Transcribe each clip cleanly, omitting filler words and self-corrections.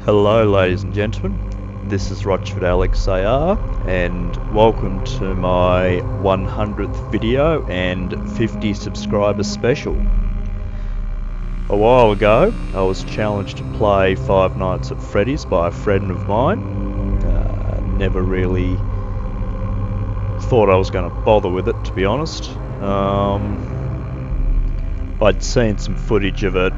Hello ladies and gentlemen, this is Rochford Alex AR and welcome to my 100th video and 50 subscriber special. A while ago I was challenged to play Five Nights at Freddy's by a friend of mine. Never really thought I was going to bother with it, to be honest. I'd seen some footage of it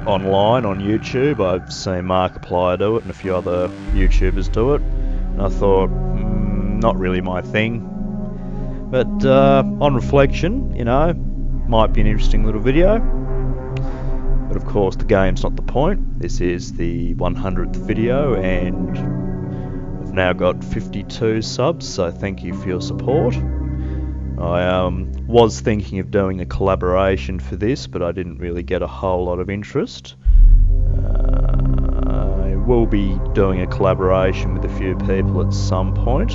online on YouTube. I've seen Markiplier do it and a few other YouTubers do it, and I thought, not really my thing. But on reflection, might be an interesting little video. But of course the game's not the point. This is the 100th video and I've now got 52 subs, so thank you for your support. I was thinking of doing a collaboration for this, but I didn't really get a whole lot of interest. I will be doing a collaboration with a few people at some point,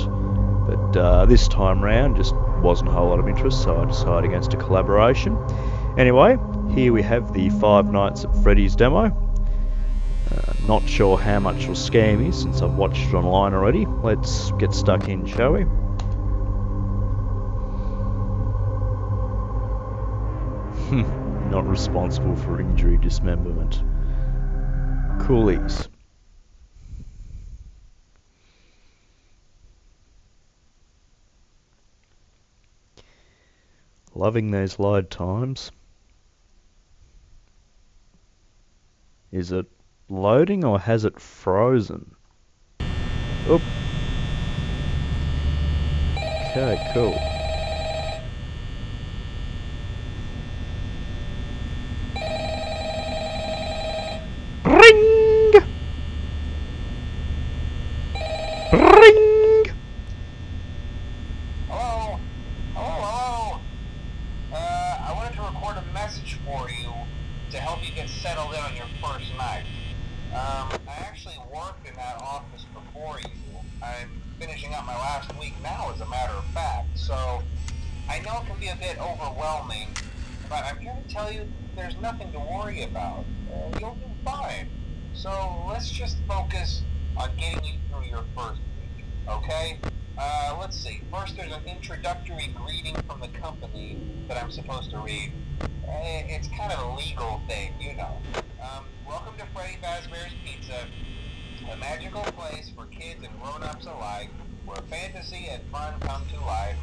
but this time round just wasn't a whole lot of interest, so I decided against a collaboration. Anyway, here we have the Five Nights at Freddy's demo. Not sure how much will scare me since I've watched it online already. Let's get stuck in, shall we? Not responsible for injury dismemberment. Coolies. Loving these load times. Is it loading or has it frozen? Oop. Okay, cool. Ring! Ring! Hello? Hello? I wanted to record a message for you to help you get settled in on your first night. I actually worked in that office before you. I'm finishing up my last week now, as a matter of fact, so I know it can be a bit overwhelming, but I'm here to tell you there's nothing to worry about. You'll do fine. So let's just focus on getting you through your first week, okay? Let's see. First, there's an introductory greeting from the company that I'm supposed to read. It's kind of a legal thing, you know. Welcome to Freddy Fazbear's Pizza, a magical place for kids and grown-ups alike, where fantasy and fun come to life.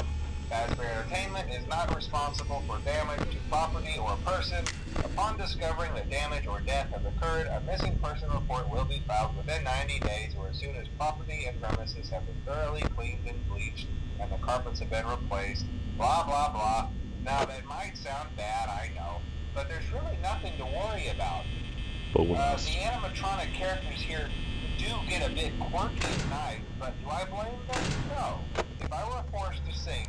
Fazbear Entertainment is not responsible for damage to property or person. Upon discovering that damage or death has occurred, a missing person report will be filed within 90 days or as soon as property and premises have been thoroughly cleaned and bleached and the carpets have been replaced. Blah, blah, blah. Now, that might sound bad, I know, but there's really nothing to worry about. The animatronic characters here do get a bit quirky at night, but do I blame them? No. If I were forced to sing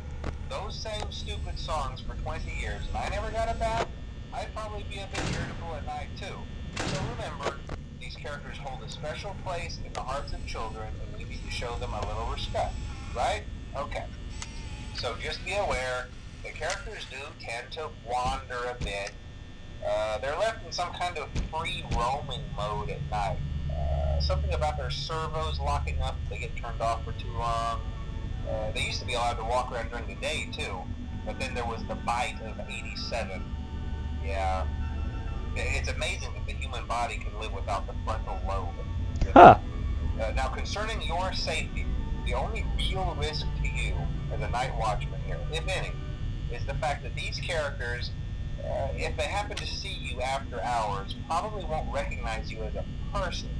those same stupid songs for 20 years and I never got a bath, I'd probably be a bit irritable at night too. So remember, these characters hold a special place in the hearts of children and we need to show them a little respect, right? Okay. So just be aware, the characters do tend to wander a bit. They're left in some kind of free roaming mode at night. Something about their servos locking up if they get turned off for too long. They used to be allowed to walk around during the day too, but then there was the bite of 87. Yeah. It's amazing that the human body can live without the frontal lobe. Huh. Now concerning your safety, the only real risk to you as a night watchman here, if any, is the fact that these characters, if they happen to see you after hours, probably won't recognize you as a person.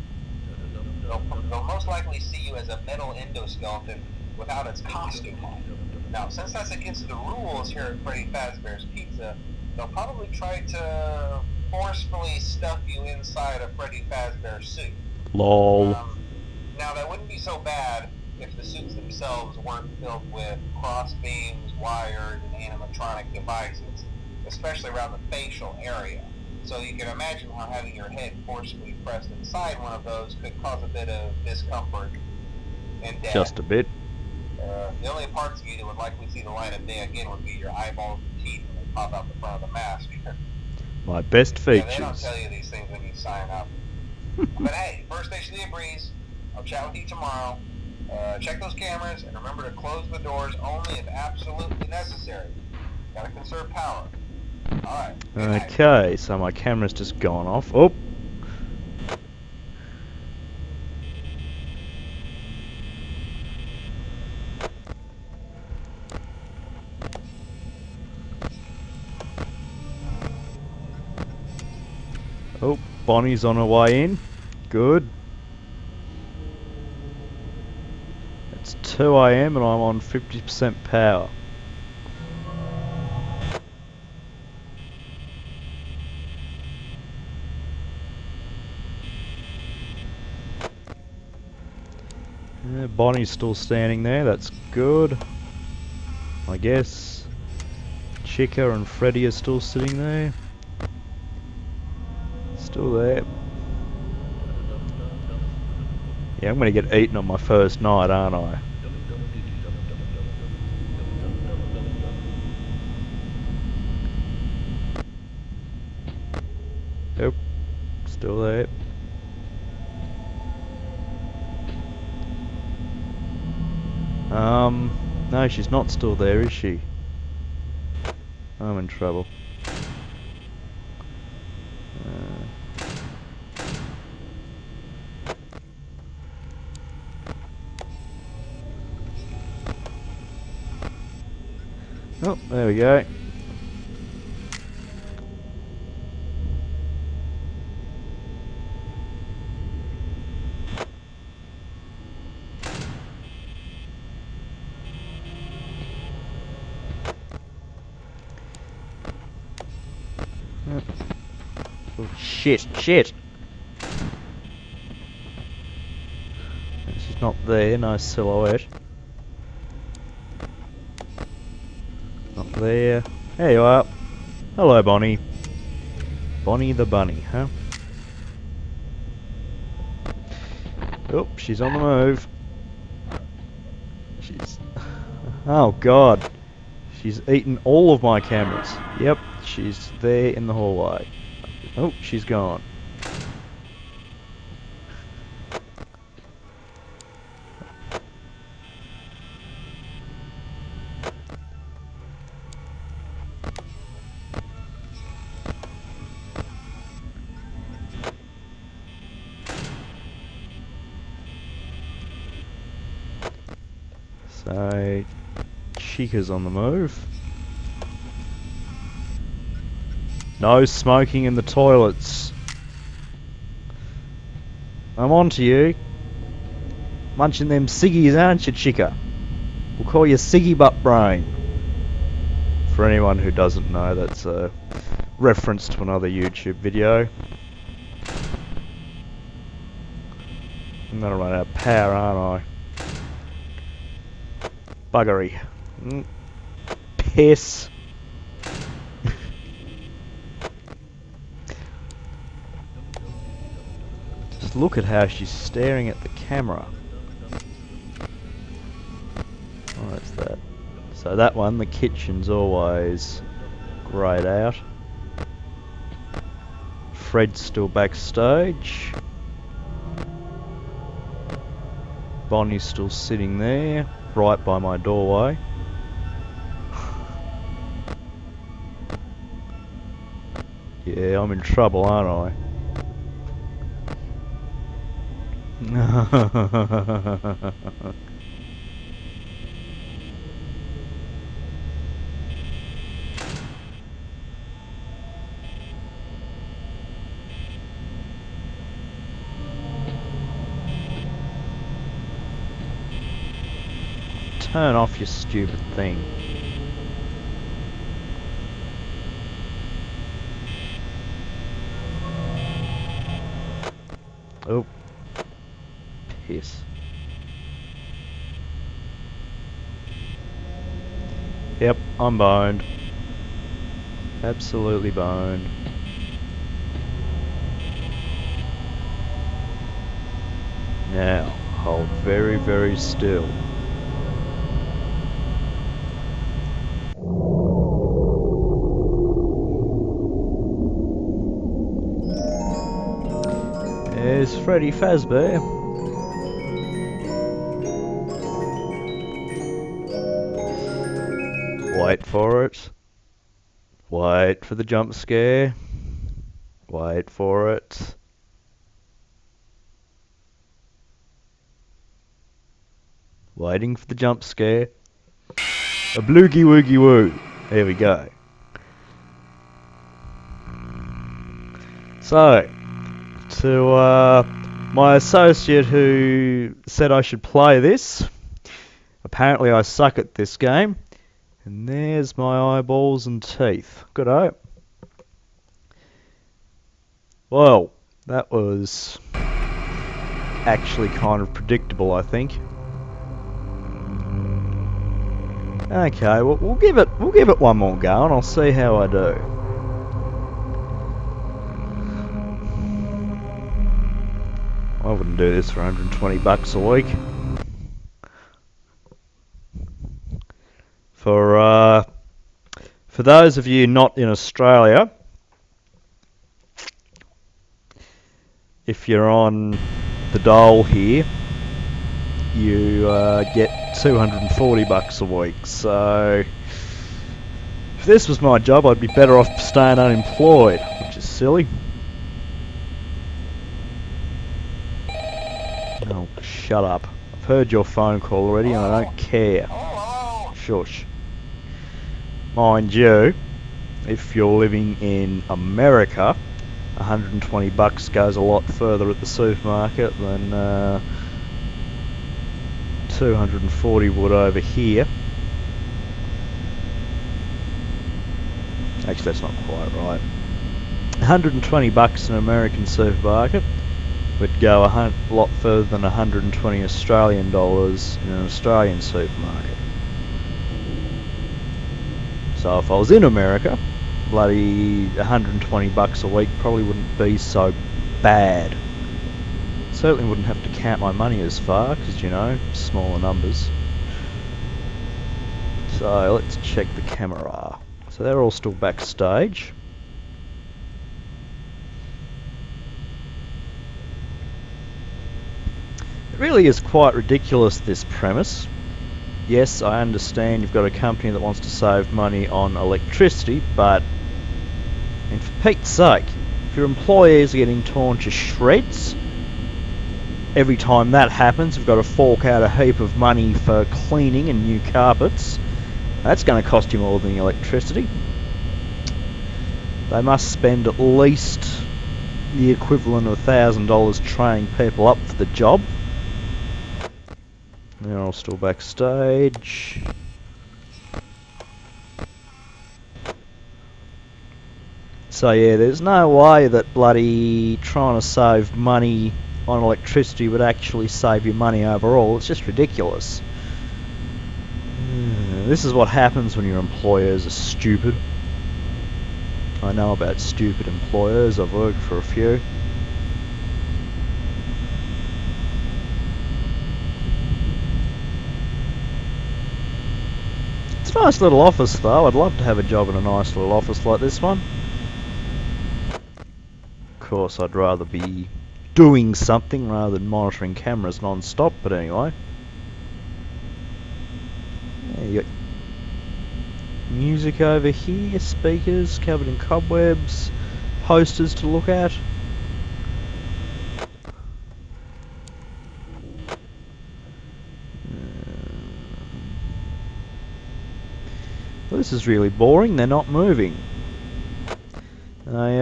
They'll most likely see you as a metal endoskeleton without its costume on. Now, since that's against the rules here at Freddy Fazbear's Pizza, they'll probably try to forcefully stuff you inside a Freddy Fazbear suit. LOL. Now, that wouldn't be so bad if the suits themselves weren't filled with cross beams, wires, and animatronic devices, especially around the facial area. So you can imagine how having your head forcefully pressed inside one of those could cause a bit of discomfort and death. Just a bit. The only parts of you that would likely see the light of day again would be your eyeballs and teeth when they pop out the front of the mask. My best Yeah, they don't features. tell you these things when you sign up. But hey, first station of the breeze. I'll chat with you tomorrow. Check those cameras and remember to close the doors only if absolutely necessary. Gotta conserve power. Alright. Okay, so my camera's just gone off. Oh! Oh, Bonnie's on her way in. Good. It's 2 AM and I'm on 50% power. Yeah, Bonnie's still standing there, that's good. I guess Chica and Freddy are still sitting there. Still there. Yeah, I'm gonna get eaten on my first night, aren't I? Yep, still there. No, she's not still there, is she? I'm in trouble. Oh, there we go. Oh, shit, shit! She's not there, nice silhouette. Not there. There you are. Hello, Bonnie. Bonnie the bunny, huh? Oh, she's on the move. She's... Oh, God. She's eaten all of my cameras. Yep, she's there in the hallway. Oh, she's gone. So, Chica's on the move. No smoking in the toilets. I'm on to you. Munching them ciggies, aren't you, Chica? We'll call you Ciggy Butt Brain. For anyone who doesn't know, that's a reference to another YouTube video. I'm gonna run out of power, aren't I? Buggery. Piss. Just look at how she's staring at the camera. Oh, that's that. So that one, the kitchen's always greyed out. Fred's still backstage. Bonnie's still sitting there, right by my doorway. Yeah, I'm in trouble, aren't I? Turn off your stupid thing. Oh. Piss. Yep, I'm boned. Absolutely boned. Now, hold very, very still. There's Freddy Fazbear. Wait for it. Wait for the jump scare. Wait for it. Waiting for the jump scare. A bloogie woogie woo. There we go. So, to my associate who said I should play this, apparently I suck at this game. And there's my eyeballs and teeth. Good-o. Well, that was actually kind of predictable, I think. Okay, well, we'll give it one more go, and I'll see how I do. I wouldn't do this for 120 bucks a week. For those of you not in Australia, if you're on the dole here, you get 240 bucks a week. So if this was my job, I'd be better off staying unemployed, which is silly. Oh, shut up. I've heard your phone call already and I don't care. Shush. Mind you, if you're living in America, 120 bucks goes a lot further at the supermarket than 240 would over here. Actually, that's not quite right. 120 bucks in an American supermarket would go a lot further than 120 Australian dollars in an Australian supermarket. So if I was in America, bloody 120 bucks a week probably wouldn't be so bad. Certainly wouldn't have to count my money as far, because, you know, smaller numbers. So let's check the camera. So they're all still backstage. It really is quite ridiculous, this premise. Yes, I understand you've got a company that wants to save money on electricity, but, and for Pete's sake, if your employees are getting torn to shreds, every time that happens, you've got to fork out a heap of money for cleaning and new carpets. That's going to cost you more than the electricity. They must spend at least the equivalent of $1,000 training people up for the job. They're all still backstage. So yeah, there's no way that bloody trying to save money on electricity would actually save you money overall. It's just ridiculous. This is what happens when your employers are stupid. I know about stupid employers, I've worked for a few. It's a nice little office though. I'd love to have a job in a nice little office like this one. Of course, I'd rather be doing something rather than monitoring cameras non-stop, but anyway. Yeah, you got music over here, speakers covered in cobwebs, posters to look at. Well, this is really boring. They're not moving. They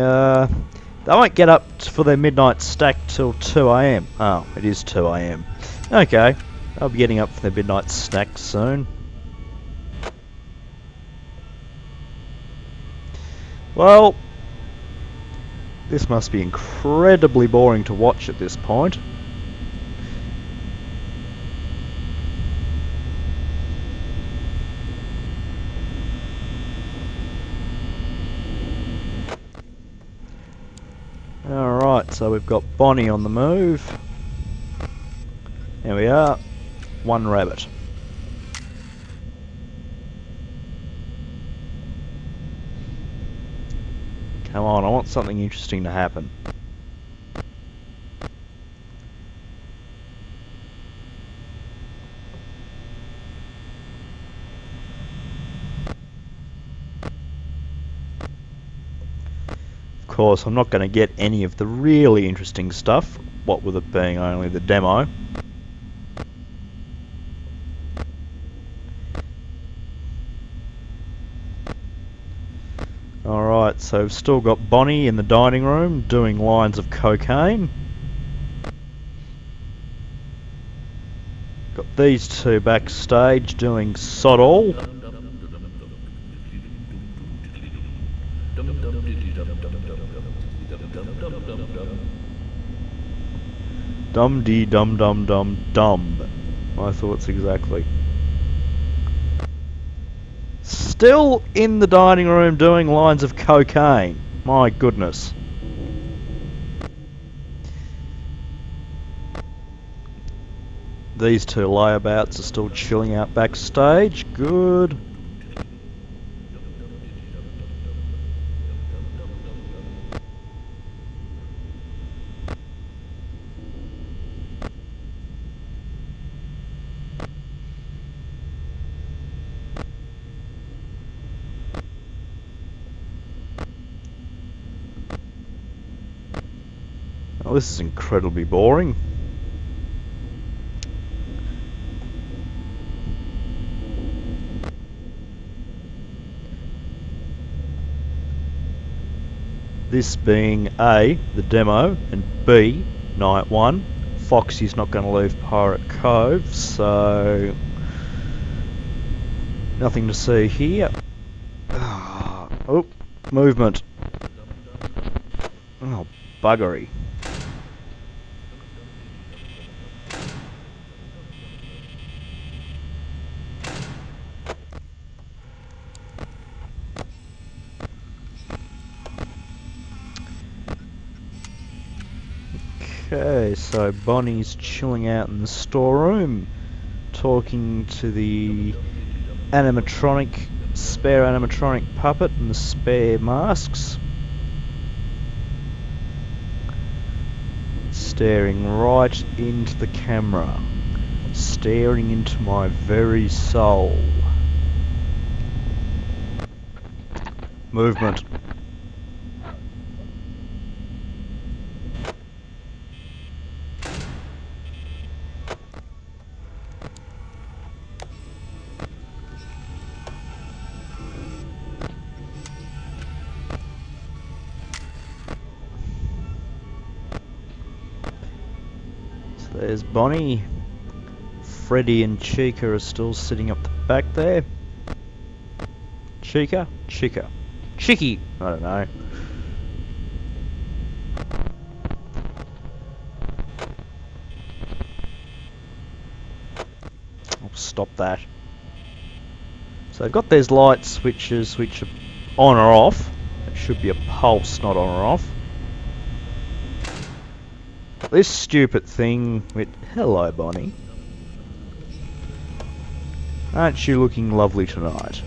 won't get up for their midnight stack till 2 AM. Oh, it is 2 AM. Okay, they'll be getting up for their midnight snack soon. Well, this must be incredibly boring to watch at this point. Alright, so we've got Bonnie on the move. There we are. One rabbit. Come on, I want something interesting to happen. course, I'm not going to get any of the really interesting stuff, what with it being only the demo. Alright, so we've still got Bonnie in the dining room doing lines of cocaine. Got these two backstage doing sod all. Dum dee dum dum dum dum. My thoughts exactly. Still in the dining room doing lines of cocaine. My goodness. These two layabouts are still chilling out backstage. Good. Oh, this is incredibly boring. This being A, the demo, and B, night one. Foxy's not going to leave Pirate Cove, so nothing to see here. Oh, movement. Oh, buggery. Okay, so Bonnie's chilling out in the storeroom, talking to the spare animatronic puppet and the spare masks. Staring right into the camera. Staring into my very soul. Movement. There's Bonnie. Freddy and Chica are still sitting up the back there. Chica? Chica. Chicky! I don't know. I'll stop that. So I've got these light switches which are on or off. It should be a pulse, not on or off. This stupid thing with... Hello, Bonnie. Aren't you looking lovely tonight?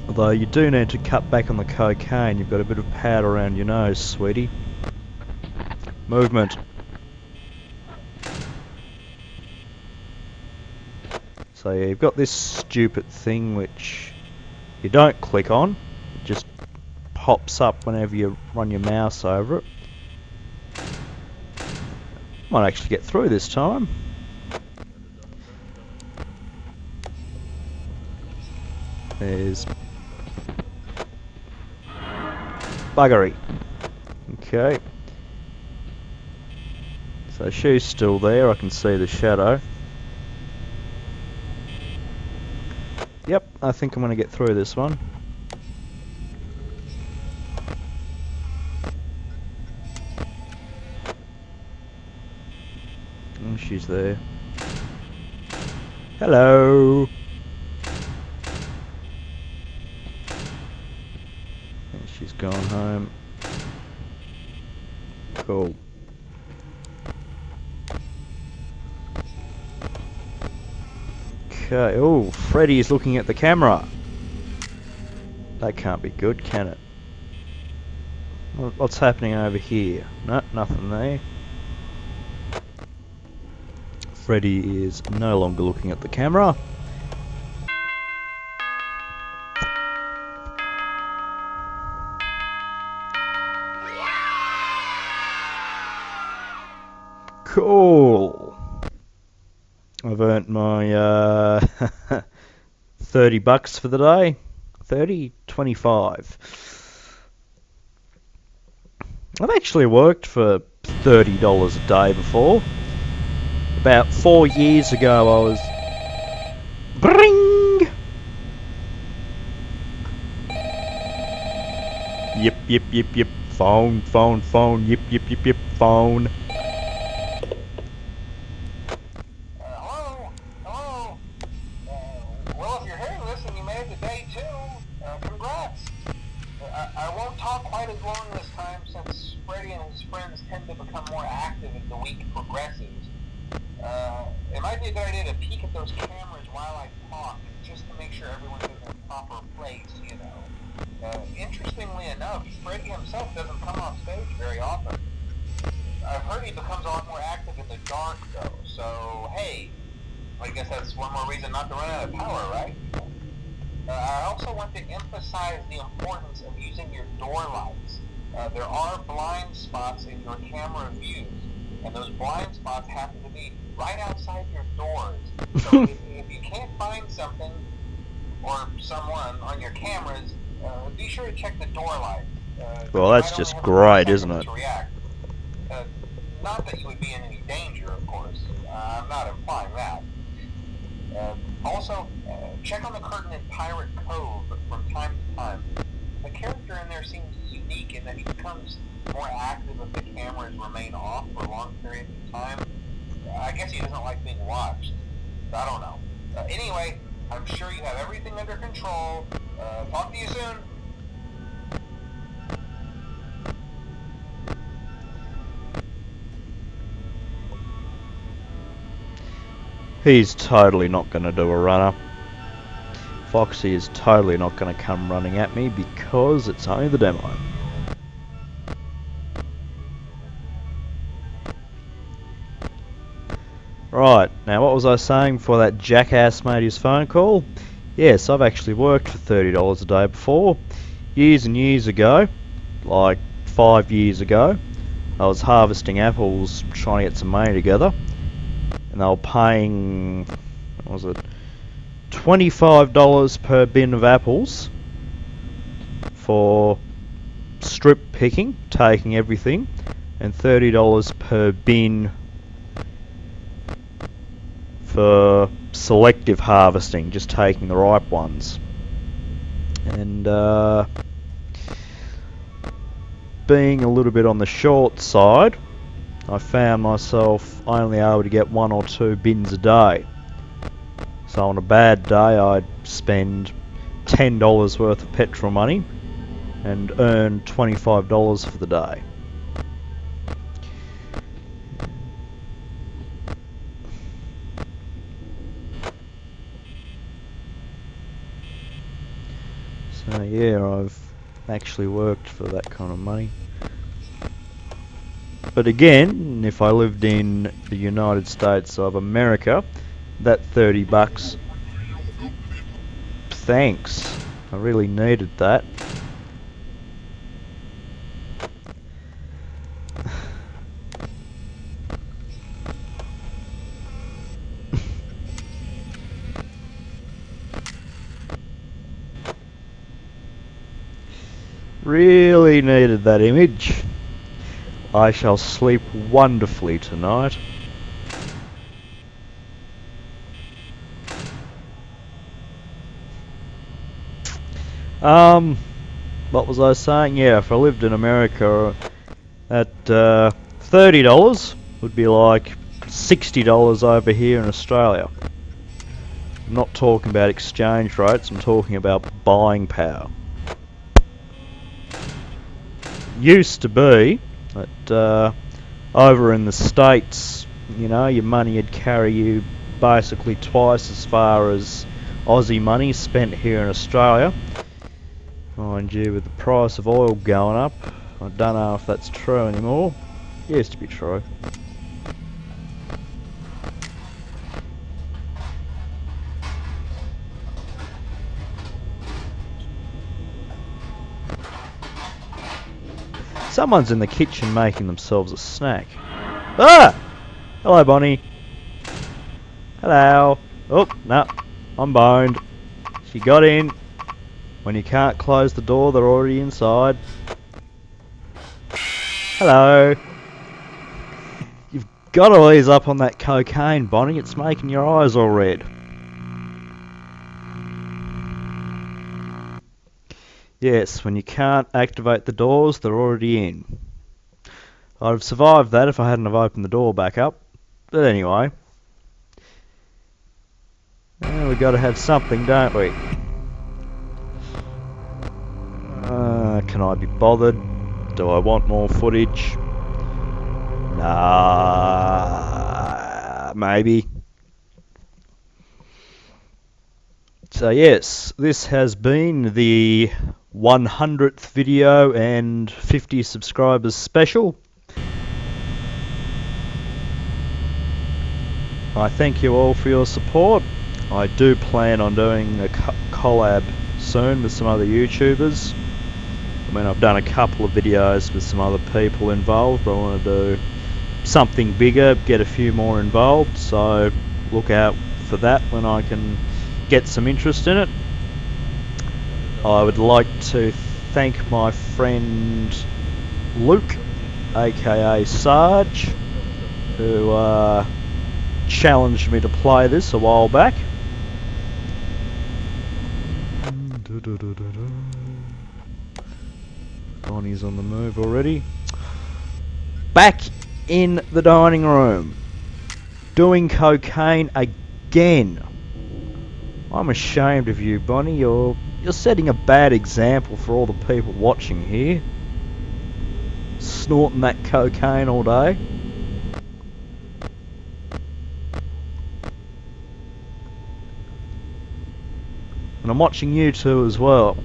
Although you do need to cut back on the cocaine. You've got a bit of powder around your nose, sweetie. Movement. So yeah, you've got this stupid thing which you don't click on. It just pops up whenever you run your mouse over it. Might actually get through this time. There's buggery. Okay. So she's still there, I can see the shadow. Yep, I think I'm going to get through this one. Oh, she's there. Hello! And she's gone home. Cool. Okay, oh, Freddy is looking at the camera. That can't be good, can it? What's happening over here? No, nothing there. Freddy is no longer looking at the camera. Cool. I've earned my 30 bucks for the day. 30, 25. I've actually worked for $30 a day before. About 4 years ago I was... Bring! Yip, yip, yip, yip. Phone, phone, phone. Yip, yip, yip, yip. Phone. Hello? Hello? Well, if you're hearing this and you made it to day 2, congrats. I won't talk quite as long this time since Freddy and his friends tend to become more active as the week progresses. It might be a good idea to peek at those cameras while I talk, just to make sure everyone's in their proper place, you know. Interestingly enough, Freddy himself doesn't come off stage very often. I've heard he becomes a lot more active in the dark, though, so hey, I guess that's one more reason not to run out of power, right? I also want to emphasize the importance of using your door lights. There are blind spots in your camera views, and those blind spots happen to be right outside your doors. So if you can't find something or someone on your cameras, be sure to check the door light. Well, that's just great, isn't it? To react. Not that you would be in any danger, of course. I'm not implying that. Also, check on the curtain in Pirate Cove from time to time. The character in there seems unique in that he becomes more active if the cameras remain off for long periods of time. I guess he doesn't like being watched. I don't know. Anyway, I'm sure you have everything under control. Talk to you soon. He's totally not going to do a runner. Foxy is totally not going to come running at me because it's only the demo. Right, now what was I saying before that jackass made his phone call? Yes, I've actually worked for $30 a day before. Years and years ago, like 5 years ago, I was harvesting apples trying to get some money together. And they were paying, what was it, $25 per bin of apples for strip picking, taking everything, and $30 per bin for selective harvesting, just taking the ripe ones. And being a little bit on the short side, I found myself only able to get 1 or 2 bins a day. So on a bad day I'd spend $10 worth of petrol money and earn $25 for the day. So yeah, I've actually worked for that kind of money. But again, if I lived in the United States of America, that 30 bucks, thanks, I really needed that. Really needed that image. I shall sleep wonderfully tonight. What was I saying? Yeah, if I lived in America, at $30 would be like $60 over here in Australia. I'm not talking about exchange rates, I'm talking about buying power. Used to be that over in the States, you know, your money would carry you basically twice as far as Aussie money spent here in Australia. Mind you, with the price of oil going up, I don't know if that's true anymore. It used to be true. Someone's in the kitchen making themselves a snack. Ah! Hello, Bonnie. Hello. Oh, no. I'm boned. She got in. When you can't close the door, they're already inside. Hello. You've got to ease up on that cocaine, Bonnie. It's making your eyes all red. Yes, when you can't activate the doors, they're already in. I'd have survived that if I hadn't have opened the door back up. But anyway. We've got to have something, don't we? Can I be bothered? Do I want more footage? Nah, maybe. So yes, this has been the 100th video and 50 subscribers special. I thank you all for your support. I do plan on doing a collab soon with some other YouTubers. I mean, I've done a couple of videos with some other people involved, but I want to do something bigger, get a few more involved, so look out for that when I can get some interest in it. I would like to thank my friend Luke, aka Sarge, who challenged me to play this a while back. Bonnie's on the move already. Back in the dining room, doing cocaine again. I'm ashamed of you, Bonnie. You're setting a bad example for all the people watching here. Snorting that cocaine all day. And I'm watching you two as well.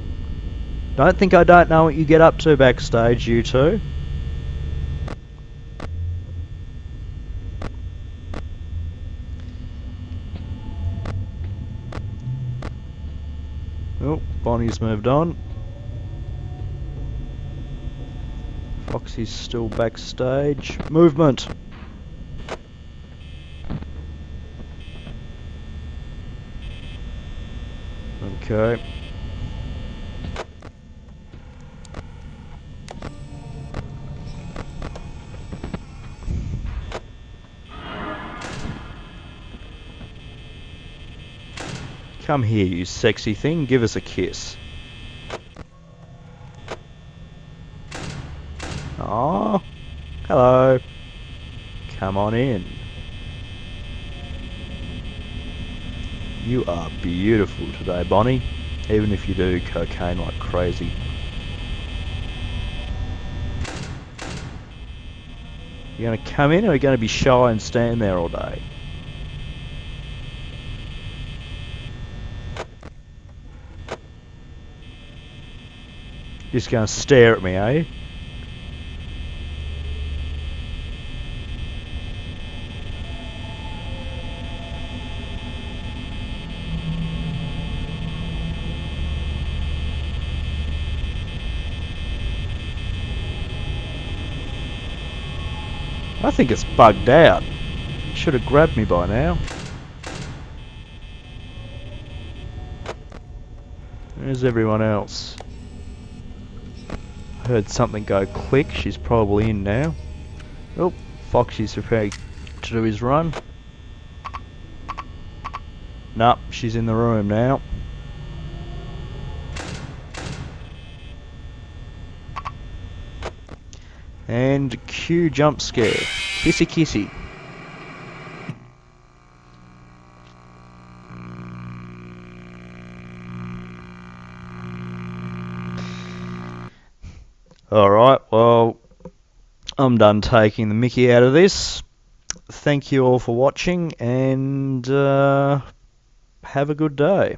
Don't think I don't know what you get up to backstage, you two. Oh, Bonnie's moved on. Foxy's still backstage. Movement! Okay. Come here, you sexy thing. Give us a kiss. Aww. Hello. Come on in. You are beautiful today, Bonnie. Even if you do cocaine like crazy. You gonna come in, or are you gonna be shy and stand there all day? Just gonna stare at me, eh? I think it's bugged out. It should have grabbed me by now. Where's everyone else? Heard something go click. She's probably in now. Oh, Foxy's preparing to do his run. Nope, she's in the room now. And cue jump scare. Kissy kissy. Alright, well, I'm done taking the mickey out of this. Thank you all for watching, and have a good day.